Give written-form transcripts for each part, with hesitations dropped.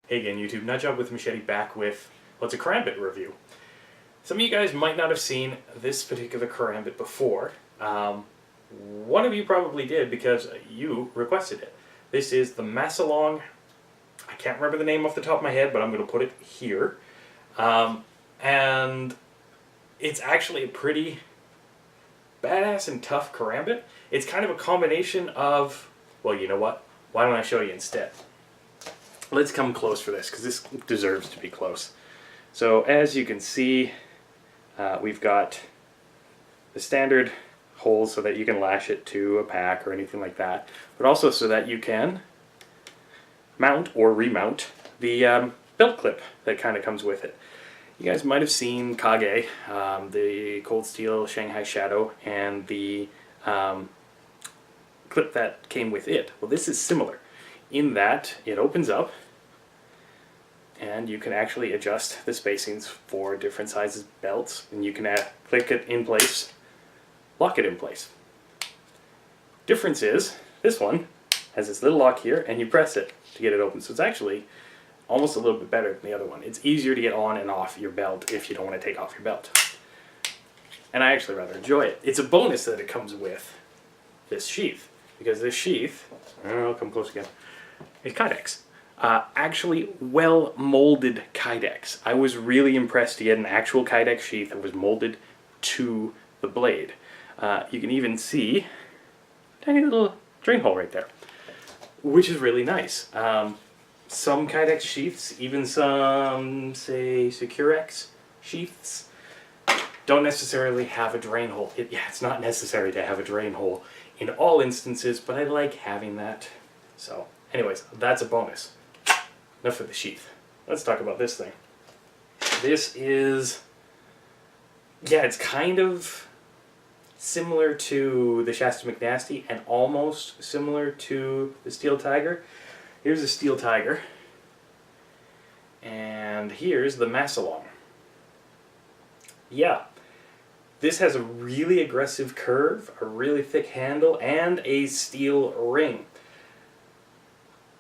Hey again YouTube, Nutjob with Machete back with, well, it's a karambit review. Some of you guys might not have seen this particular karambit before. One of you probably did because you requested it. This is the Masalong, I can't remember the name off the top of my head, but I'm going to put it here. And it's actually a pretty badass and tough karambit. It's kind of a combination of, well, you know what? Why don't I show you instead? Let's come close for this, because this deserves to be close. So as you can see, we've got the standard holes so that you can lash it to a pack or anything like that, but also so that you can mount or remount the belt clip that kind of comes with it. You guys might have seen Kage, the Cold Steel Shanghai Shadow, and the clip that came with it. Well, this is similar in that it opens up and you can actually adjust the spacings for different sizes belts, and you can click it in place, lock it in place. Difference is, this one has this little lock here and you press it to get it open, so it's actually almost a little bit better than the other one. It's easier to get on and off your belt if you don't want to take off your belt. And I actually rather enjoy it. It's a bonus that it comes with this sheath, because this sheath, I'll come close again, is Kydex. Actually well molded Kydex. I was really impressed to get an actual Kydex sheath that was molded to the blade. You can even see a tiny little drain hole right there, which is really nice. Some Kydex sheaths, even some, say, Securex sheaths, don't necessarily have a drain hole. It's not necessary to have a drain hole in all instances, but I like having that. So, anyways, that's a bonus. Enough of the sheath. Let's talk about this thing. This is, yeah, it's kind of similar to the Shasta McNasty and almost similar to the Steel Tiger. Here's the Steel Tiger, and here's the Masalong. Yeah, this has a really aggressive curve, a really thick handle, and a steel ring.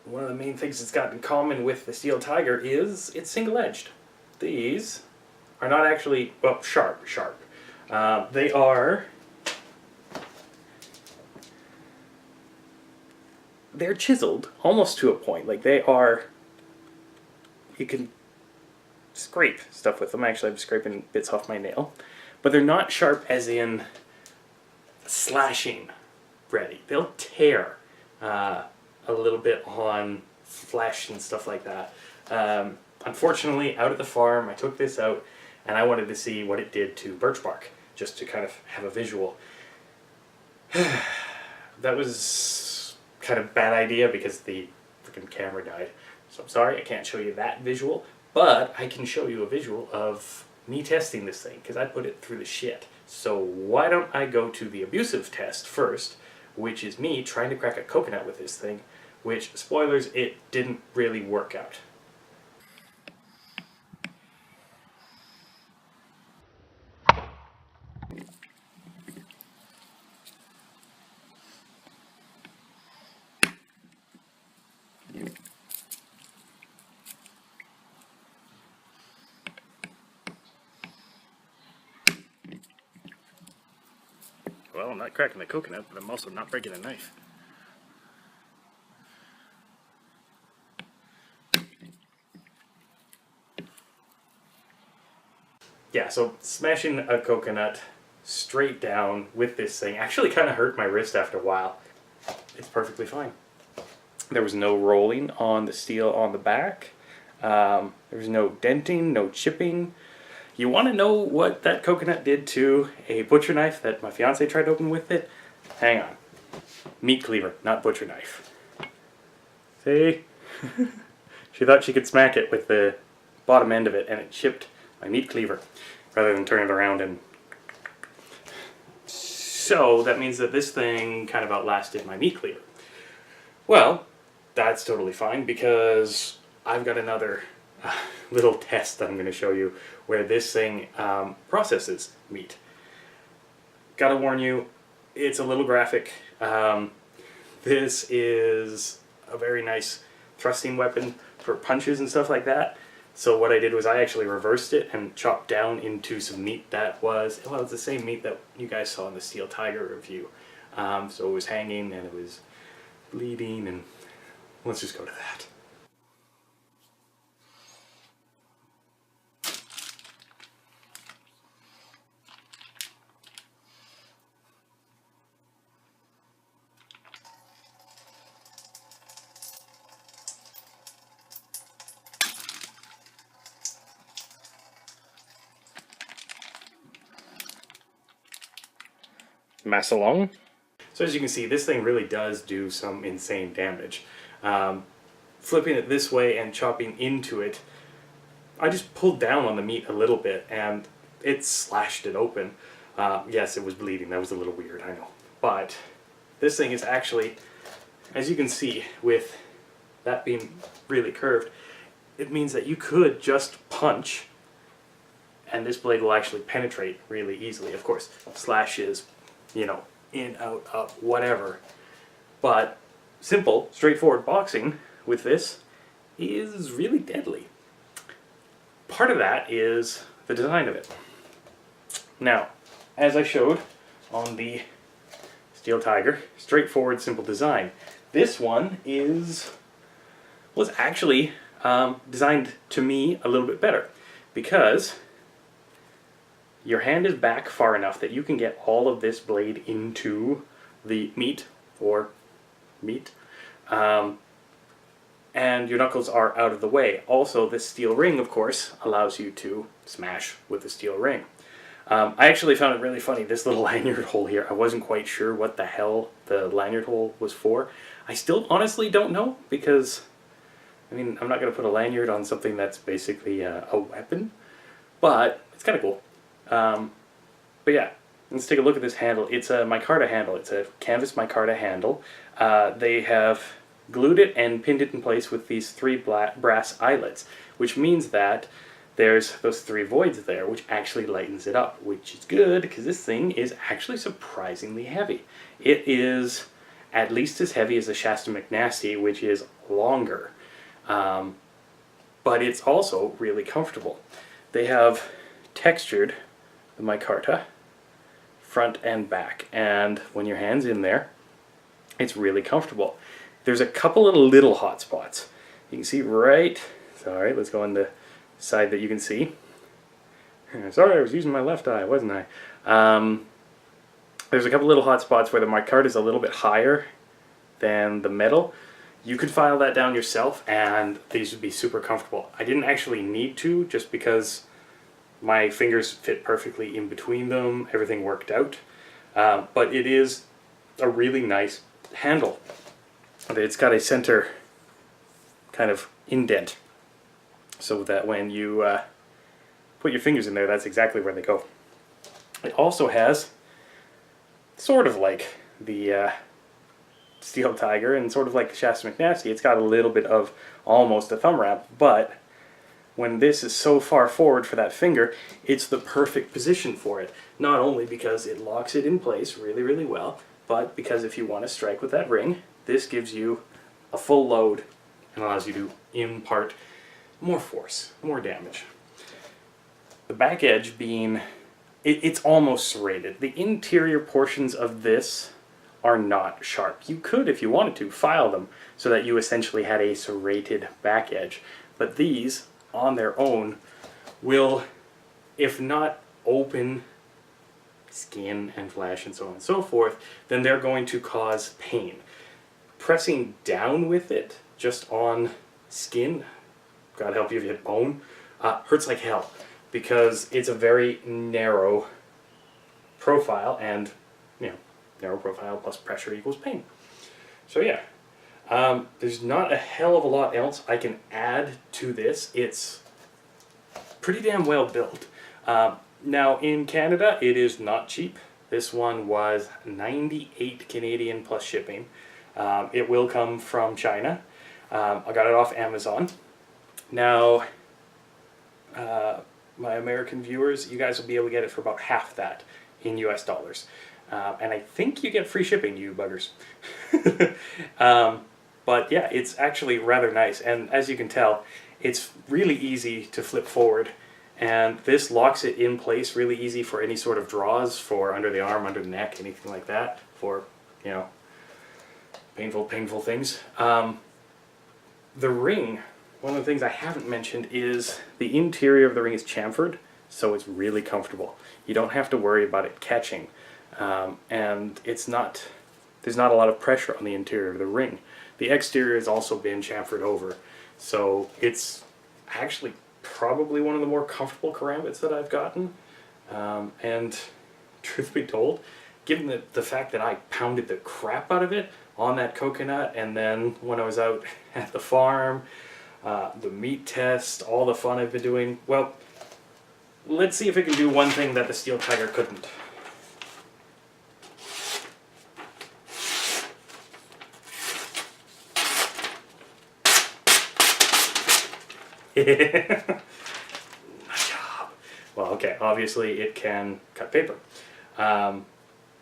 One of the main things it's got in common with the Steel Tiger is it's single-edged. These are not actually, well, sharp. They are, they're chiseled almost to a point. Like, they are, you can scrape stuff with them. Actually, I'm scraping bits off my nail. But they're not sharp as in slashing ready. They'll tear a little bit on flesh and stuff like that. Unfortunately, out at the farm, I took this out and I wanted to see what it did to birch bark, just to kind of have a visual. That was kind of a bad idea because the freaking camera died. So I'm sorry I can't show you that visual, but I can show you a visual of me testing this thing, because I put it through the shit. So why don't I go to the abusive test first, which is me trying to crack a coconut with this thing, which, spoilers, it didn't really work out. Well, I'm not cracking the coconut, but I'm also not breaking a knife. Yeah, so smashing a coconut straight down with this thing actually kind of hurt my wrist after a while. It's perfectly fine. There was no rolling on the steel on the back. There was no denting, no chipping. You want to know what that coconut did to a butcher knife that my fiance tried to open with it? Hang on. Meat cleaver, not butcher knife. See? She thought she could smack it with the bottom end of it, and it chipped my meat cleaver rather than turn it around. And so that means that this thing kind of outlasted my meat cleaver. Well, that's totally fine, because I've got another little test that I'm going to show you where this thing processes meat. Gotta warn you, it's a little graphic. This is a very nice thrusting weapon for punches and stuff like that. So what I did was I actually reversed it and chopped down into some meat that was, well, it's the same meat that you guys saw in the Steel Tiger review. So it was hanging and it was bleeding, and let's just go to that. Masalong. So as you can see, this thing really does do some insane damage. Flipping it this way and chopping into it, I just pulled down on the meat a little bit and it slashed it open. Yes, it was bleeding. That was a little weird, I know. But this thing is actually, as you can see, with that being really curved, it means that you could just punch and this blade will actually penetrate really easily. Of course, slashes, you know, in, out, up, whatever. But simple, straightforward boxing with this is really deadly. Part of that is the design of it. Now, as I showed on the Steel Tiger, straightforward, simple design. This one was actually designed to me a little bit better, because your hand is back far enough that you can get all of this blade into the meat, and your knuckles are out of the way. Also, this steel ring, of course, allows you to smash with the steel ring. I actually found it really funny, this little lanyard hole here. I wasn't quite sure what the hell the lanyard hole was for. I still honestly don't know, because, I mean, I'm not going to put a lanyard on something that's basically a weapon, but it's kind of cool. But yeah, let's take a look at this handle. It's a micarta handle. It's a canvas micarta handle. They have glued it and pinned it in place with these 3 brass eyelets, which means that there's those 3 voids there, which actually lightens it up, which is good because this thing is actually surprisingly heavy. It is at least as heavy as the Shasta McNasty, which is longer, but it's also really comfortable. They have textured the micarta front and back, and when your hand's in there, it's really comfortable. There's a couple of little hot spots. You can see right, sorry, let's go on the side that you can see. Sorry, I was using my left eye, wasn't I? There's a couple little hot spots where the micarta is a little bit higher than the metal. You could file that down yourself and these would be super comfortable. I didn't actually need to, just because my fingers fit perfectly in between them, everything worked out. But it is a really nice handle. It's got a center kind of indent, so that when you put your fingers in there, that's exactly where they go. It also has, sort of like the Steel Tiger and sort of like the Shasta McNasty, it's got a little bit of almost a thumb wrap, but when this is so far forward for that finger, it's the perfect position for it. Not only because it locks it in place really, really well, but because if you want to strike with that ring, this gives you a full load and allows you to impart more force, more damage. The back edge being, it's almost serrated. The interior portions of this are not sharp. You could, if you wanted to, file them so that you essentially had a serrated back edge. But these, on their own, will, if not open skin and flesh and so on and so forth, then they're going to cause pain. Pressing down with it, just on skin, God help you if you hit bone, hurts like hell, because it's a very narrow profile, and you know, narrow profile plus pressure equals pain. So yeah, there's not a hell of a lot else I can add to this. It's pretty damn well built. Now in Canada it is not cheap. This one was 98 Canadian plus shipping. It will come from China. I got it off Amazon. Now, my American viewers, you guys will be able to get it for about half that in US dollars. And I think you get free shipping, you buggers. But yeah, it's actually rather nice, and as you can tell, it's really easy to flip forward, and this locks it in place really easy for any sort of draws for under the arm, under the neck, anything like that, for, you know, painful things. The ring, one of the things I haven't mentioned is the interior of the ring is chamfered, so it's really comfortable. You don't have to worry about it catching, and there's not a lot of pressure on the interior of the ring. The exterior has also been chamfered over, so it's actually probably one of the more comfortable karambits that I've gotten. And truth be told, given the fact that I pounded the crap out of it on that coconut, and then when I was out at the farm, the meat test, all the fun I've been doing, well, let's see if it can do one thing that the Steel Tiger couldn't. Nice job. Well, okay, obviously it can cut paper.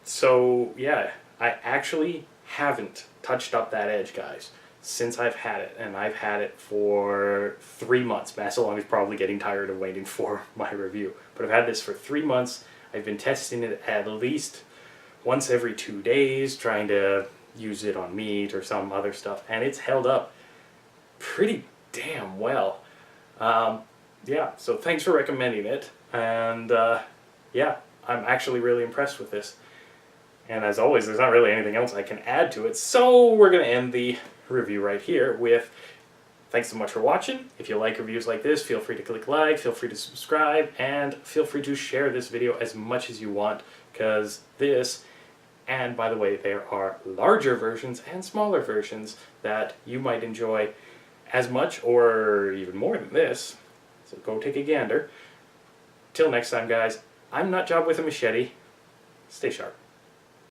So yeah, I actually haven't touched up that edge, guys, since I've had it, and I've had it for 3 months. Masalong is probably getting tired of waiting for my review, but I've had this for 3 months. I've been testing it at least once every 2 days, trying to use it on meat or some other stuff, and it's held up pretty damn well. Yeah, so thanks for recommending it, and yeah, I'm actually really impressed with this. And as always, there's not really anything else I can add to it, so we're going to end the review right here with thanks so much for watching. If you like reviews like this, feel free to click like, feel free to subscribe, and feel free to share this video as much as you want, because this, and by the way, there are larger versions and smaller versions that you might enjoy as much or even more than this, so go take a gander. Till next time, guys, I'm Nutjob with a machete. Stay sharp.